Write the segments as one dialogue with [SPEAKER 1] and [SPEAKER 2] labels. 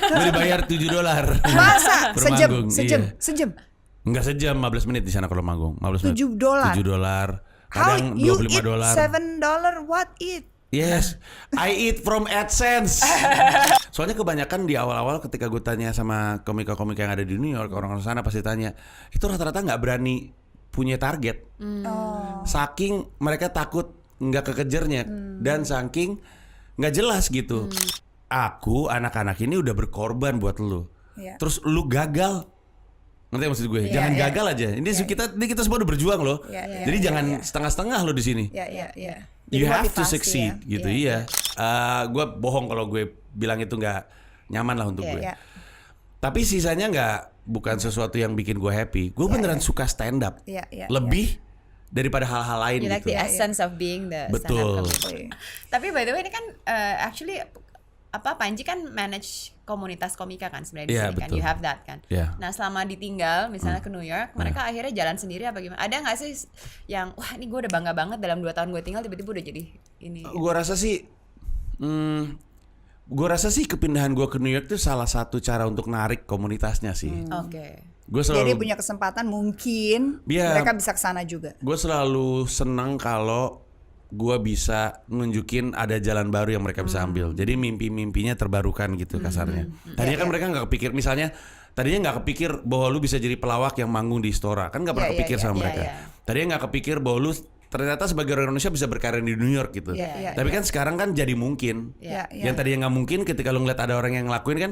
[SPEAKER 1] Gue dibayar $7.
[SPEAKER 2] Masa?
[SPEAKER 1] Per
[SPEAKER 2] Sejam?
[SPEAKER 1] manggung,
[SPEAKER 2] Sejam?
[SPEAKER 1] iya.
[SPEAKER 2] Sejam?
[SPEAKER 1] Enggak sejam, 15 menit di sana kalau manggung. 15 menit.
[SPEAKER 2] $7.
[SPEAKER 1] $7.
[SPEAKER 2] How
[SPEAKER 1] Kadang
[SPEAKER 2] you
[SPEAKER 1] $25.
[SPEAKER 2] eat $7? What eat?
[SPEAKER 1] Yes, I eat from AdSense. Soalnya kebanyakan di awal-awal ketika gue tanya sama komika-komika yang ada di New York, orang-orang sana pasti tanya, itu rata-rata nggak berani punya target. Saking mereka takut nggak kekejarnya dan saking nggak jelas gitu. Aku anak-anak ini udah berkorban buat lu, terus lu gagal. Ngerti maksud gue? Jangan gagal aja. Ini kita semua udah berjuang loh. Jadi jangan setengah-setengah lo di sini. You have to succeed gitu. Iya. Gue bohong kalau gue bilang itu nggak nyaman lah untuk gue. Tapi sisanya bukan sesuatu yang bikin gue happy. Gue beneran suka stand up. Lebih daripada hal-hal lain
[SPEAKER 3] you
[SPEAKER 1] gitu.
[SPEAKER 3] like the essence of being the
[SPEAKER 1] Betul.
[SPEAKER 3] stand-up comedy. Tapi by the way ini kan actually Panji kan manage komunitas komika kan sebenarnya di sini kan, you have that kan. Nah selama ditinggal misalnya ke New York, mereka akhirnya jalan sendiri apa gimana? Ada nggak sih yang wah ini gue udah bangga banget dalam 2 tahun gue tinggal tiba-tiba udah jadi ini?
[SPEAKER 1] Gue rasa sih kepindahan gue ke New York itu salah satu cara untuk narik komunitasnya sih.
[SPEAKER 3] Oke.
[SPEAKER 2] Jadi punya kesempatan mungkin mereka bisa kesana juga.
[SPEAKER 1] Gue selalu senang kalau gue bisa nunjukin ada jalan baru yang mereka bisa ambil. Jadi mimpi-mimpinya terbarukan gitu kasarnya. Tadinya kan mereka nggak kepikir, misalnya tadinya nggak kepikir bahwa lu bisa jadi pelawak yang manggung di Istora, kan nggak pernah kepikir sama mereka. Tadinya nggak kepikir bahwa lu ternyata sebagai orang Indonesia bisa berkarir di New York gitu. Tapi kan sekarang kan jadi mungkin. Yang tadinya nggak mungkin ketika lu ngeliat ada orang yang ngelakuin kan,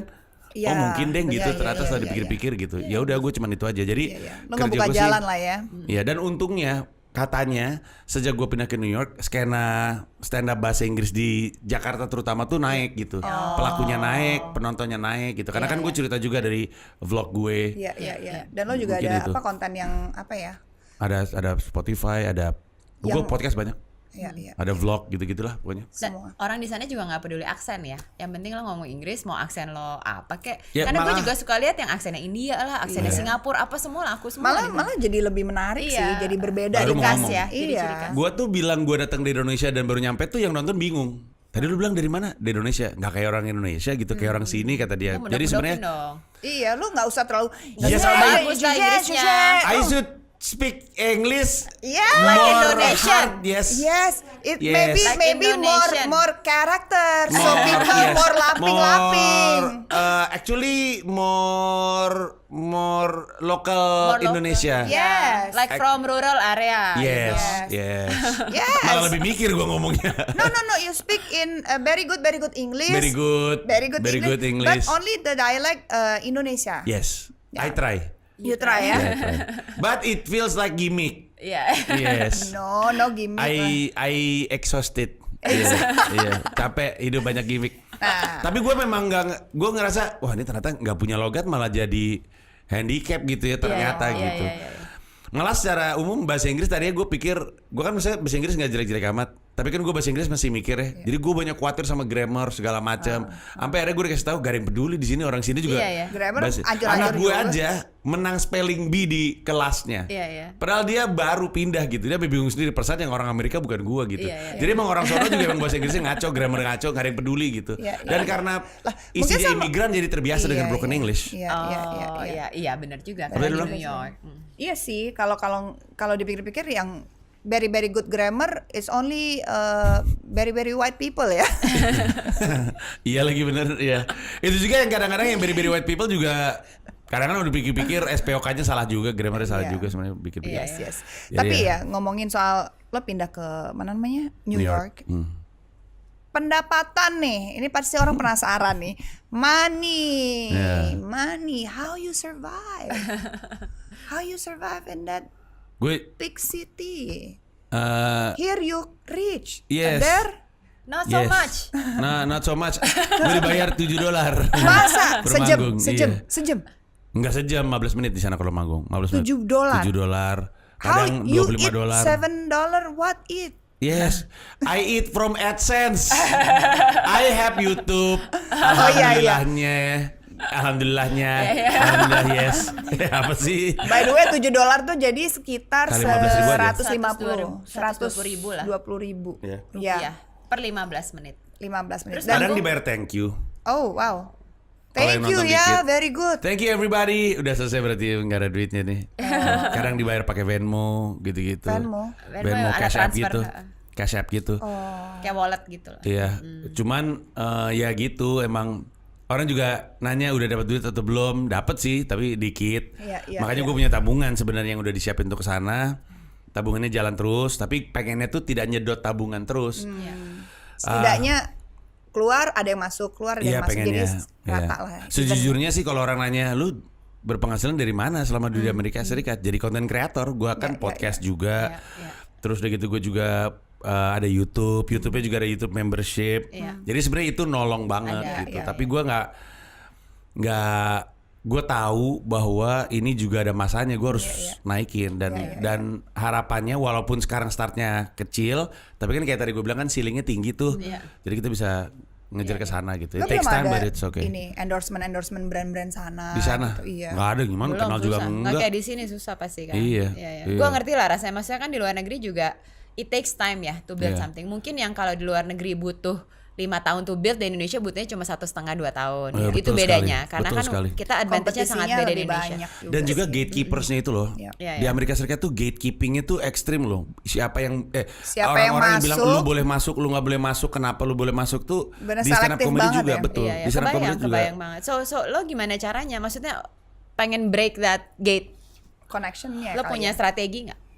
[SPEAKER 1] oh mungkin deh gitu. Ternyata setelah dipikir-pikir gitu. Ya udah gue cuman itu aja. Jadi
[SPEAKER 2] lu ngebuka jalan lah ya.
[SPEAKER 1] Iya, dan untungnya katanya sejak gue pindah ke New York, skena stand up bahasa Inggris di Jakarta terutama tuh naik gitu. Pelakunya naik, penontonnya naik gitu. Karena kan gue cerita juga dari vlog gue.
[SPEAKER 2] Dan lo juga ada konten yang apa ya?
[SPEAKER 1] Ada Spotify, ada gue podcast banyak. Ada vlog gitu-gitulah pokoknya.
[SPEAKER 3] Dan orang di sana juga nggak peduli aksen ya. Yang penting lo ngomong Inggris, mau aksen lo apa kek.
[SPEAKER 1] malah,
[SPEAKER 3] Karena gue juga suka lihat yang aksennya India lah, aksennya Singapura apa semua lah, aku semua.
[SPEAKER 2] Malah jadi lebih menarik sih, jadi berbeda.
[SPEAKER 1] Baru
[SPEAKER 3] Ciri khas ya. Jadi ciri khas.
[SPEAKER 1] Gue tuh bilang gue datang dari Indonesia dan baru nyampe tuh yang nonton bingung. Tadi lu bilang dari mana? Dari Indonesia. Nggak kayak orang Indonesia gitu, kayak orang sini kata dia. Jadi sebenarnya
[SPEAKER 2] iya, lu nggak usah terlalu.
[SPEAKER 1] Yes, I should speak English
[SPEAKER 3] like Indonesian.
[SPEAKER 1] Yes.
[SPEAKER 2] It
[SPEAKER 1] Yes.
[SPEAKER 2] maybe more character, so people more laughing.
[SPEAKER 1] Actually more local Indonesia.
[SPEAKER 2] Yes.
[SPEAKER 3] Like from rural area.
[SPEAKER 1] Yes. Malah lebih mikir gue ngomongnya.
[SPEAKER 2] No, you speak in very good English.
[SPEAKER 1] Very good English.
[SPEAKER 2] But only the dialect Indonesia.
[SPEAKER 1] Yes. I try.
[SPEAKER 2] You try ya.
[SPEAKER 1] But it feels like gimmick. Yes.
[SPEAKER 2] No gimmick.
[SPEAKER 1] I exhausted. Iya, capek hidup banyak gimmick. Tapi gue memang gue ngerasa wah ini ternyata nggak punya logat malah jadi handicap gitu ya ternyata gitu. Malah secara umum bahasa Inggris tadinya gue pikir gue kan misalnya bahasa Inggris nggak jelek-jelek amat. Tapi kan gue bahasa Inggris masih mikir ya. Jadi gue banyak khawatir sama grammar segala macam. Sampai akhirnya gue dikasih tahu gak ada yang peduli di sini, orang sini juga.
[SPEAKER 2] Grammar
[SPEAKER 1] anak gue aja menang spelling bee di kelasnya. Padahal dia baru pindah gitu. Dia bingung sendiri, perasaan yang orang Amerika bukan gue gitu. Jadi emang orang sono juga emang bahasa Inggrisnya ngaco, grammar ngaco, gak ada yang peduli gitu. Dan karena isi dia imigran jadi terbiasa dengan broken English.
[SPEAKER 3] Iya benar juga kan di New York.
[SPEAKER 2] Iya sih, kalau dipikir-pikir yang very good grammar is only very white people ya.
[SPEAKER 1] Iya lagi bener ya. Itu juga yang kadang-kadang yang very white people juga kadang-kadang udah pikir-pikir SPOK-nya salah juga, grammarnya salah juga sebenarnya pikir-pikir.
[SPEAKER 2] Yes. Tapi ya ngomongin soal lo pindah ke mana namanya New York. Pendapatan nih, ini pasti orang penasaran nih. Money, how you survive? How you survive in that big city? Here you rich.
[SPEAKER 1] Yes.
[SPEAKER 2] There
[SPEAKER 3] not so much.
[SPEAKER 1] Nah, not so much. Gue dibayar $7.
[SPEAKER 2] Masa? Sejam?
[SPEAKER 1] Enggak sejam, 15 menit di sana kalau manggung. 15 menit.
[SPEAKER 2] $7.
[SPEAKER 1] Kadang $25.
[SPEAKER 2] How you eat $7? What eat?
[SPEAKER 1] Yes, I eat from AdSense. I have YouTube. Alhamdulillah yes. Apa sih?
[SPEAKER 2] By the way $7 tuh jadi sekitar
[SPEAKER 1] Kali 15
[SPEAKER 2] 150
[SPEAKER 3] 120 lah.
[SPEAKER 2] 20.000.
[SPEAKER 3] Iya. Per 15 menit.
[SPEAKER 2] 15 menit.
[SPEAKER 3] Terus
[SPEAKER 1] kadang dibayar thank you.
[SPEAKER 2] Oh wow. Thank you ya, very good.
[SPEAKER 1] Thank you everybody. Udah selesai berarti nggak ada duitnya nih. Sekarang dibayar pakai Venmo gitu-gitu.
[SPEAKER 2] Venmo
[SPEAKER 1] Cash App gitu. Cash App gitu.
[SPEAKER 3] Kayak wallet gitu lah.
[SPEAKER 1] Iya. Cuman ya gitu emang orang juga nanya udah dapat duit atau belum? Dapat sih, tapi dikit. Makanya gue punya tabungan sebenarnya yang udah disiapin untuk kesana. Tabungannya jalan terus, tapi pengennya tuh tidak nyedot tabungan terus.
[SPEAKER 2] Setidaknya keluar ada yang masuk, keluar ada yang masuk,
[SPEAKER 1] pengennya,
[SPEAKER 2] jadi rata lah.
[SPEAKER 1] Sejujurnya sih kalau orang nanya, lu berpenghasilan dari mana selama di Amerika Serikat? Jadi konten kreator, gue kan podcast juga. Terus udah gitu gue juga ada YouTube-nya juga ada YouTube membership. Jadi sebenarnya itu nolong banget gitu. Tapi gue nggak gue tahu bahwa ini juga ada masanya, gue harus naikin dan harapannya walaupun sekarang startnya kecil, tapi kan kayak tadi gue bilang kan ceilingnya tinggi tuh, jadi kita bisa ngejar ke sana gitu. It takes time but it's okay.
[SPEAKER 2] Ini endorsement brand-brand sana.
[SPEAKER 1] Di sana
[SPEAKER 2] gitu,
[SPEAKER 1] nggak ada gimana
[SPEAKER 3] belum,
[SPEAKER 1] kenal
[SPEAKER 3] susah.
[SPEAKER 1] juga
[SPEAKER 3] enggak kayak di sini susah pasti kan.
[SPEAKER 1] Iya.
[SPEAKER 3] Gue ngerti lah rasanya, maksudnya kan di luar negeri juga it takes time ya to build something. Mungkin yang kalau di luar negeri butuh 5 tahun to build, di Indonesia butuhnya cuma 1,5-2 tahun. Itu bedanya sekali. Karena kan kita advantage-nya sangat beda di Indonesia.
[SPEAKER 1] Dan juga gatekeepersnya itu loh. Di Amerika Serikat tuh gatekeepingnya tuh ekstrim loh. Siapa yang orang-orang yang bilang lu boleh masuk, lu nggak boleh masuk, kenapa lu boleh masuk tuh di stand up comedy juga ya? Betul. Di stand up comedy juga.
[SPEAKER 3] Kebayang banget. So lo gimana caranya? Maksudnya pengen break that gate
[SPEAKER 2] connectionnya.
[SPEAKER 3] Lo punya strategi nggak?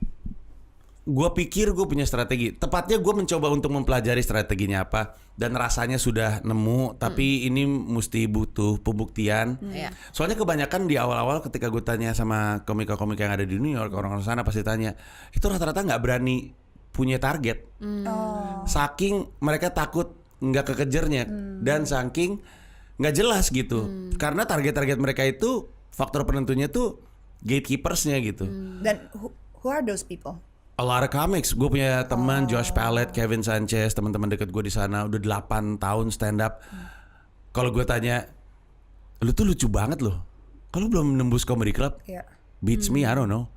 [SPEAKER 1] Gue pikir gue punya strategi. Tepatnya gue mencoba untuk mempelajari strateginya apa. Dan rasanya sudah nemu. Tapi ini mesti butuh pembuktian. Soalnya kebanyakan di awal-awal ketika gue tanya sama komika-komika yang ada di New York, orang-orang sana pasti tanya, itu rata-rata gak berani punya target. Saking mereka takut gak kekejarnya. Dan saking gak jelas gitu. Karena target-target mereka itu, faktor penentunya tuh gatekeepersnya gitu.
[SPEAKER 2] Dan who are those people?
[SPEAKER 1] A lot of comics. Gue punya teman Josh Pallet, Kevin Sanchez, teman-teman deket gue di sana udah 8 tahun stand up. Kalau gue tanya, lu tuh lucu banget loh. Kalau belum nembus comedy club, beats me, I don't know.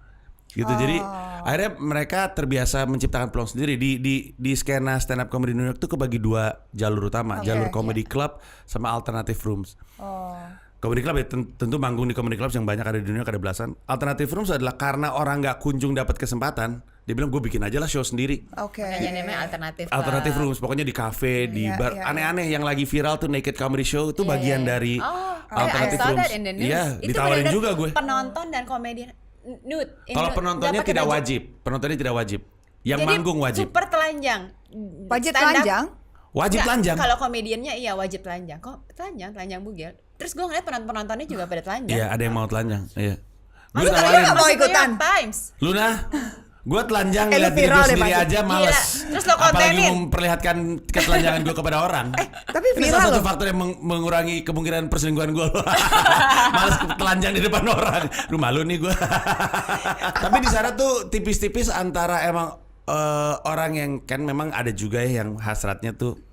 [SPEAKER 1] Gitu. Jadi akhirnya mereka terbiasa menciptakan peluang sendiri di skena stand up comedy New York tuh kebagi 2 jalur utama, jalur comedy club sama alternative rooms. Comedy club ya tentu manggung di comedy club yang banyak ada di dunia, ada belasan. Alternative rooms adalah karena orang nggak kunjung dapat kesempatan, dia bilang gue bikin aja lah show sendiri.
[SPEAKER 3] Makanya namanya
[SPEAKER 1] alternative rooms, pokoknya di cafe, di bar, aneh-aneh yang lagi viral tuh naked comedy show itu bagian dari alternative rooms. Iya, ditawarin juga gue.
[SPEAKER 3] Penonton dan komedian nude.
[SPEAKER 1] Kalau penontonnya tidak wajib, yang jadi, manggung wajib.
[SPEAKER 3] Super telanjang.
[SPEAKER 2] Wajib telanjang?
[SPEAKER 1] Wajib telanjang.
[SPEAKER 3] Kalau komediannya iya wajib telanjang. Kok telanjang bugil. Terus gue ngeliat penontonnya juga pada telanjang.
[SPEAKER 1] Iya, ada yang mau telanjang. Iya.
[SPEAKER 2] Gue tawarin mau ikutan.
[SPEAKER 1] Luna, gue telanjang lihat diri gue sendiri aja males.
[SPEAKER 3] Terus lo kontenin.
[SPEAKER 1] Apalagi memperlihatkan ketelanjangan gue kepada orang.
[SPEAKER 2] Tapi viral
[SPEAKER 1] loh. Salah satu faktor yang mengurangi kemungkinan perselingkuhan gue. Males telanjang di depan orang. Lu malu nih gue. Tapi di sana tuh tipis-tipis antara emang orang yang kan memang ada juga ya yang hasratnya tuh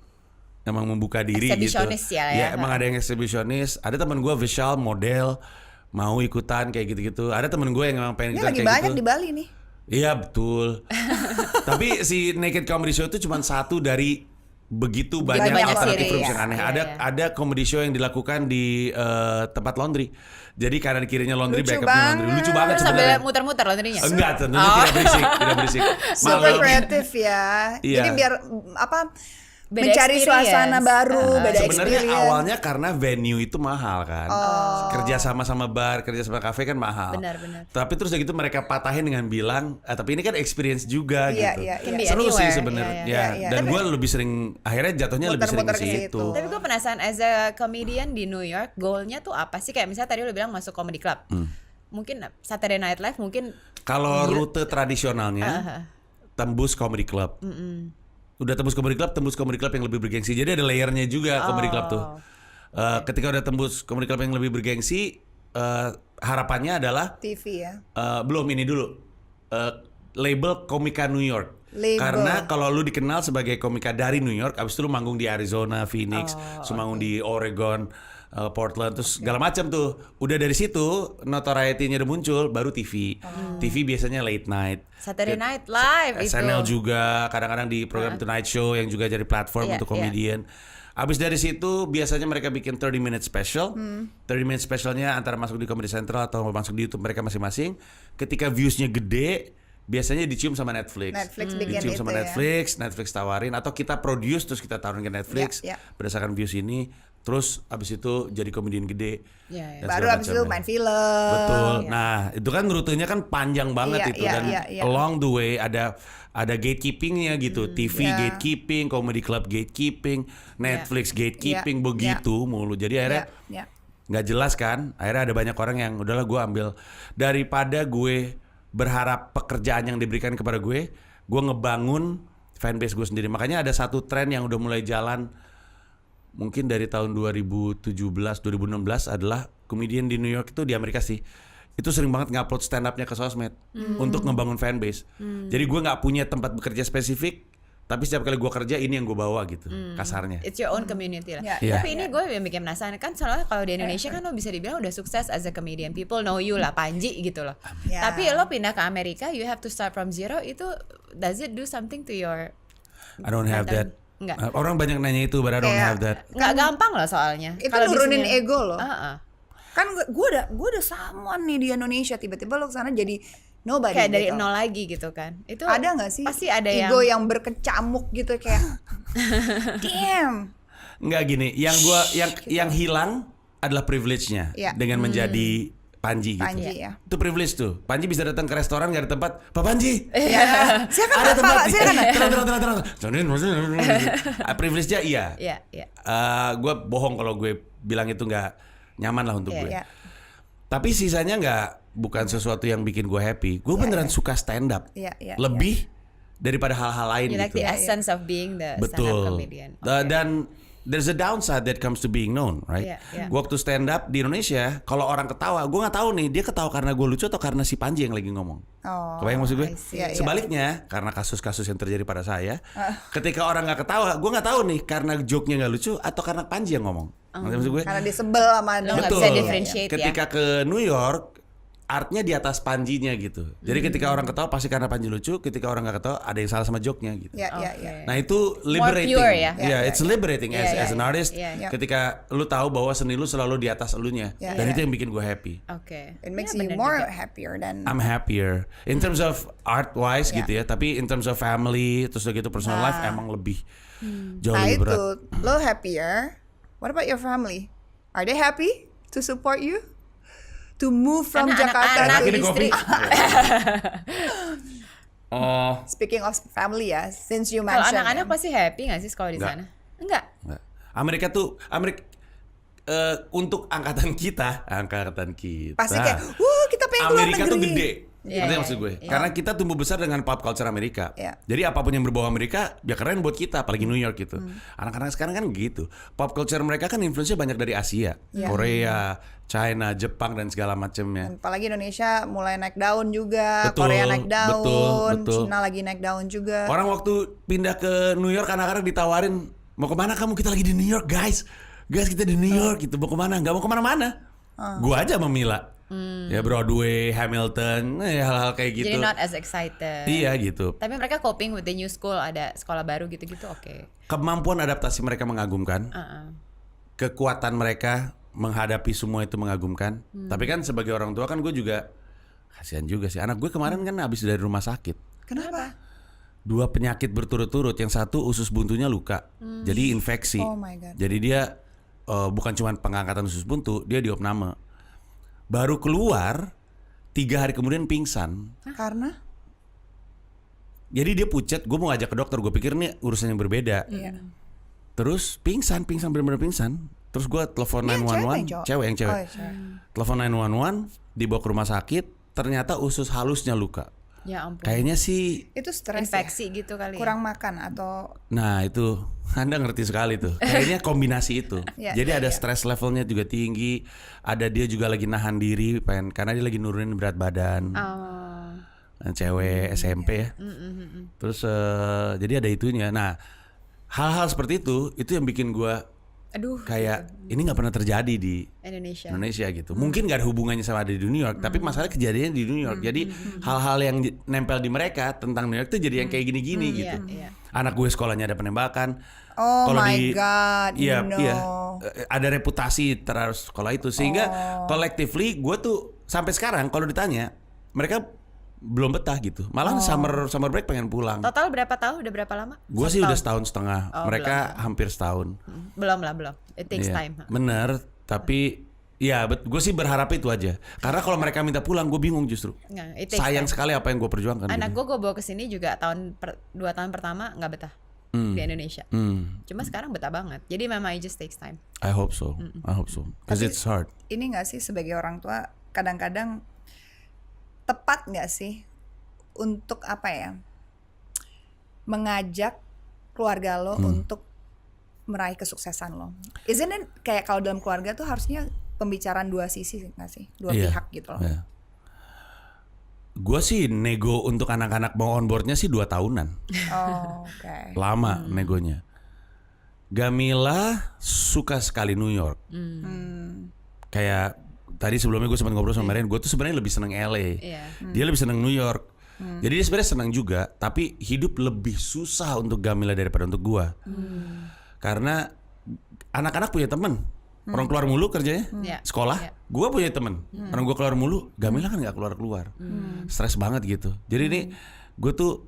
[SPEAKER 1] emang membuka diri gitu. Ya, emang ada yang eksibisionis. Ada teman gue visual model mau ikutan kayak gitu-gitu. Ada teman gue yang memang pengen ikutan kayak gitu.
[SPEAKER 2] Lagi banyak di Bali nih.
[SPEAKER 1] Iya betul. Tapi si Naked Comedy Show itu cuma satu dari begitu banyak alternative rooms yang aneh. Ada comedy show yang dilakukan di tempat laundry. Jadi kanan kirinya laundry, backupnya laundry. Lucu banget sebenarnya.
[SPEAKER 3] Sambil muter-muter laundrynya.
[SPEAKER 1] Enggak, tentunya tidak berisik.
[SPEAKER 2] Super kreatif ya. Jadi biar
[SPEAKER 3] beda
[SPEAKER 2] mencari
[SPEAKER 3] experience.
[SPEAKER 2] Suasana baru, beda
[SPEAKER 1] sebenarnya
[SPEAKER 2] experience.
[SPEAKER 1] Awalnya karena venue itu mahal kan. Kerja sama bar, kerja sama kafe kan mahal.
[SPEAKER 3] Benar.
[SPEAKER 1] Tapi terus gitu mereka patahin dengan bilang, tapi ini kan experience juga gitu.
[SPEAKER 3] Seru
[SPEAKER 1] sih sebenarnya. Dan gue lebih sering, akhirnya jatuhnya lebih sering ke situ.
[SPEAKER 3] Tapi gue penasaran as a comedian di New York, goalnya tuh apa sih? Kayak misalnya tadi lo bilang masuk comedy club. Mungkin Saturday Night Live mungkin.
[SPEAKER 1] Kalau rute tradisionalnya tembus comedy club. Udah tembus comedy club yang lebih bergengsi. Jadi ada layernya juga comedy club tuh. Ketika udah tembus comedy club yang lebih bergengsi, harapannya adalah
[SPEAKER 2] TV ya.
[SPEAKER 1] Belum ini dulu. Label komika New York. Karena kalau lu dikenal sebagai komika dari New York, abis itu lu manggung di Arizona, Phoenix, manggung di Oregon, Portland, terus segala macam tuh. Udah dari situ notoriety-nya udah muncul, baru TV. TV biasanya late night.
[SPEAKER 3] Saturday Night Live
[SPEAKER 1] SNL itu. Juga kadang-kadang di program Tonight Show yang juga jadi platform untuk komedian. Abis dari situ biasanya mereka bikin 30 minute special. 30 minute specialnya antara masuk di Comedy Central atau masuk di YouTube mereka masing-masing. Ketika viewsnya gede, biasanya dicium sama Netflix.
[SPEAKER 2] bikin
[SPEAKER 1] Dicium
[SPEAKER 2] itu
[SPEAKER 1] sama Netflix tawarin atau kita produce terus kita taruhin ke Netflix berdasarkan views ini. Terus abis itu jadi komedian gede. Dan
[SPEAKER 2] baru abis itu main film.
[SPEAKER 1] Betul. Nah itu kan rutenya kan panjang banget itu dan along the way ada gatekeepingnya gitu. TV gatekeeping, comedy club gatekeeping, Netflix gatekeeping begitu mulu. Jadi akhirnya nggak jelas kan. Akhirnya ada banyak orang yang udahlah gue ambil daripada gue berharap pekerjaan yang diberikan kepada gue ngebangun fanbase gue sendiri. Makanya ada satu tren yang udah mulai jalan mungkin dari tahun 2017, 2016 adalah komedian di New York itu di Amerika sih. Itu sering banget ngupload stand up-nya ke sosmed untuk ngebangun fanbase. Jadi gue nggak punya tempat bekerja spesifik, tapi setiap kali gue kerja ini yang gue bawa gitu, kasarnya.
[SPEAKER 3] It's your own community lah. Tapi ini gue yang bikin penasaran kan, soalnya kalau di Indonesia kan lo bisa dibilang udah sukses as a comedian, people know you lah, Panji gitu loh. Tapi lo pindah ke Amerika, you have to start from zero. Itu does it do something to your?
[SPEAKER 1] I don't have that.
[SPEAKER 3] Enggak.
[SPEAKER 1] Orang banyak nanya itu, but I don't have that.
[SPEAKER 3] Nggak gampang loh soalnya.
[SPEAKER 2] Itu nurunin ego loh. Kan gue udah someone nih di Indonesia, tiba-tiba lo kesana jadi nobody.
[SPEAKER 3] Kayak
[SPEAKER 2] gitu.
[SPEAKER 3] dari nol lagi gitu kan. Itu
[SPEAKER 2] ada nggak sih?
[SPEAKER 3] Pasti ada
[SPEAKER 2] ego yang berkecamuk gitu kayak, damn.
[SPEAKER 1] Nggak gini, yang hilang adalah privilege-nya dengan menjadi Panji gitu. Itu privilege tuh. Panji bisa datang ke restoran gak ada tempat. Pak Panji.
[SPEAKER 2] Silakan
[SPEAKER 1] ada tempat.
[SPEAKER 2] Silakan.
[SPEAKER 1] Privilege-nya iya. Gue bohong kalau gue bilang itu nggak nyaman lah untuk gue. Tapi sisanya bukan sesuatu yang bikin gue happy. Gue beneran suka stand up. Lebih daripada hal-hal lain
[SPEAKER 3] you like
[SPEAKER 1] gitu.
[SPEAKER 3] the essence of being the stand-up comedian.
[SPEAKER 1] Dan there's a downside that comes to being known, right? Gua waktu stand up di Indonesia, kalau orang ketawa, gue nggak tahu nih dia ketawa karena gue lucu atau karena si Panji yang lagi ngomong. Kebayang maksud gue? Sebaliknya, karena kasus-kasus yang terjadi pada saya, ketika orang nggak ketawa, gue nggak tahu nih karena joke-nya nggak lucu atau karena Panji yang ngomong. Maksud gue?
[SPEAKER 2] Karena disebel sama
[SPEAKER 3] lo nggak bisa differentiate.
[SPEAKER 1] Ketika ke New York, artnya di atas Panjinya gitu. Jadi ketika orang ketawa pasti karena Panji lucu, ketika orang nggak ketawa ada yang salah sama joke-nya gitu. Nah itu liberating.
[SPEAKER 3] More pure,
[SPEAKER 1] it's liberating as an artist. Ketika lu tahu bahwa seni lu selalu di atas elunya, dan itu yang bikin gue happy.
[SPEAKER 2] It makes you more happier than.
[SPEAKER 1] I'm happier in terms of art wise gitu ya. Tapi in terms of family terus gitu personal life emang lebih jauh lebih berat.
[SPEAKER 2] Nah itu lo happier. What about your family? Are they happy to support you? To move from Jakarta to
[SPEAKER 3] istri.
[SPEAKER 2] Speaking of family ya, since you
[SPEAKER 3] Kalau
[SPEAKER 2] mentioned.
[SPEAKER 3] anak-anak pasti happy nggak sih sekolah di sana? Enggak.
[SPEAKER 1] Amerika untuk angkatan kita
[SPEAKER 2] pasti kayak, kita pengen keluar
[SPEAKER 1] Amerika
[SPEAKER 2] negeri.
[SPEAKER 1] tuh gede. Itu maksud gue. Karena kita tumbuh besar dengan pop culture Amerika. Jadi apapun yang berbau Amerika, ya keren buat kita, apalagi New York gitu. Anak-anak sekarang kan gitu. Pop culture mereka kan influence-nya banyak dari Asia, Korea, China, Jepang dan segala macamnya.
[SPEAKER 2] Apalagi Indonesia mulai naik daun juga, Korea naik daun,
[SPEAKER 1] betul.
[SPEAKER 2] Cina lagi naik daun juga.
[SPEAKER 1] Orang waktu pindah ke New York, anak-anak ditawarin, mau kemana kamu? Kita lagi di New York, guys. Guys, kita di New York gitu. Mau kemana? Gak mau kemana-mana. Gua aja sama Mila. Ya Broadway, Hamilton, hal-hal kayak gitu.
[SPEAKER 3] Jadi not as excited.
[SPEAKER 1] Iya gitu.
[SPEAKER 3] Tapi mereka coping with the new school, ada sekolah baru gitu-gitu, oke.
[SPEAKER 1] Kemampuan adaptasi mereka mengagumkan. Kekuatan mereka menghadapi semua itu mengagumkan. Tapi kan sebagai orang tua kan gue juga kasihan juga sih. Anak gue kemarin kan habis dari rumah sakit.
[SPEAKER 2] Kenapa?
[SPEAKER 1] 2 penyakit berturut-turut. Yang satu usus buntunya luka. Jadi infeksi.
[SPEAKER 2] Oh my God.
[SPEAKER 1] Jadi dia bukan cuma pengangkatan usus buntu, dia diopname. Baru keluar 3 hari kemudian pingsan.
[SPEAKER 2] Karena?
[SPEAKER 1] Jadi dia pucat. Gue mau ngajak ke dokter. Gue pikir ini urusan yang berbeda. Terus pingsan benar-benar pingsan. Terus gue telepon 911. Cewek. Telepon 911, dibawa ke rumah sakit. Ternyata usus halusnya luka.
[SPEAKER 3] Ya ampun.
[SPEAKER 1] Kayaknya sih
[SPEAKER 2] itu stres
[SPEAKER 3] infeksi gitu kali.
[SPEAKER 2] Kurang makan atau.
[SPEAKER 1] Nah itu Anda ngerti sekali tuh. Kayaknya kombinasi itu. Jadi ada stress levelnya juga tinggi. Ada dia juga lagi nahan diri karena dia lagi nurunin berat badan. Cewek SMP ya. Terus jadi ada itunya. Nah hal-hal seperti itu yang bikin gue kayak ini nggak pernah terjadi di Indonesia gitu. Mungkin nggak ada hubungannya sama ada di New York, tapi masalah kejadiannya di New York. Jadi hal-hal yang nempel di mereka tentang New York tuh jadi yang kayak gini-gini gitu. Anak gue sekolahnya ada penembakan.
[SPEAKER 2] Oh
[SPEAKER 1] Kalau
[SPEAKER 2] my God,
[SPEAKER 1] iya,
[SPEAKER 2] no.
[SPEAKER 1] iya, ada reputasi terhadap sekolah itu sehingga collectively gue tuh sampai sekarang kalau ditanya mereka belum betah gitu. Malah summer break pengen pulang.
[SPEAKER 3] Total berapa tahun? Udah berapa lama?
[SPEAKER 1] Gue sih udah setahun setengah. Mereka hampir setahun.
[SPEAKER 3] Belum. It takes time.
[SPEAKER 1] Bener, tapi ya gue sih berharap itu aja. Karena kalau mereka minta pulang gue bingung justru. Sayang sekali apa yang gue perjuangkan.
[SPEAKER 3] Anak gue bawa ke sini juga 2 tahun pertama nggak betah di Indonesia. Cuma sekarang betah banget. Jadi memang it just takes time.
[SPEAKER 1] I hope so. Because it's hard.
[SPEAKER 2] Ini nggak sih sebagai orang tua kadang-kadang tepat nggak sih untuk apa ya, mengajak keluarga lo untuk meraih kesuksesan lo? Isn't it kayak kalau dalam keluarga tuh harusnya pembicaraan dua sisi nggak sih, dua pihak gitu loh?
[SPEAKER 1] Gue sih nego untuk anak-anak mau onboardnya sih 2 tahunan.
[SPEAKER 2] Okay.
[SPEAKER 1] Lama negonya. Gamila suka sekali New York. Kayak tadi sebelumnya gue sempat ngobrol sama Marian, gue tuh sebenarnya lebih seneng LA. Dia lebih seneng New York. Jadi dia sebenarnya seneng juga, tapi hidup lebih susah untuk Gamila daripada untuk gue. Karena anak-anak punya temen. Orang keluar mulu kerjanya, sekolah. Gue punya temen. Orang gue keluar mulu, Gamila kan nggak keluar. Stres banget gitu. Jadi ini gue tuh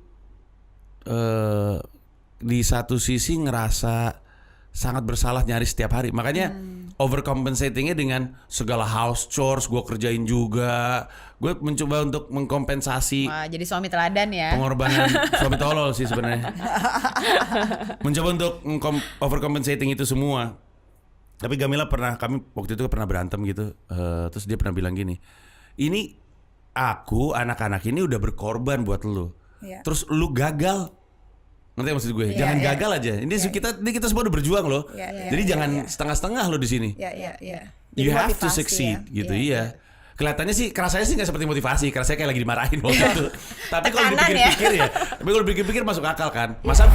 [SPEAKER 1] di satu sisi ngerasa sangat bersalah nyaris setiap hari. Makanya overcompensatingnya dengan segala house chores gue kerjain juga. Gue mencoba untuk mengkompensasi.
[SPEAKER 3] Wah, jadi suami teladan ya.
[SPEAKER 1] Pengorbanan suami tolol sih sebenarnya. Mencoba untuk overcompensating itu semua. Tapi Gamila kami waktu itu pernah berantem gitu. Terus dia pernah bilang gini, ini aku anak-anak ini udah berkorban buat lu. Terus lu gagal. Ngerti maksud gue? Jangan gagal aja. Ini kita semua udah berjuang loh. Jadi jangan setengah-setengah lo di sini. You have to succeed gitu. Iya. Kelihatannya sih, kerasanya sih nggak seperti motivasi. Kerasanya kayak lagi dimarahin waktu itu. Tapi kalau dipikir-pikir tapi kalau dipikir-pikir masuk akal kan. Masa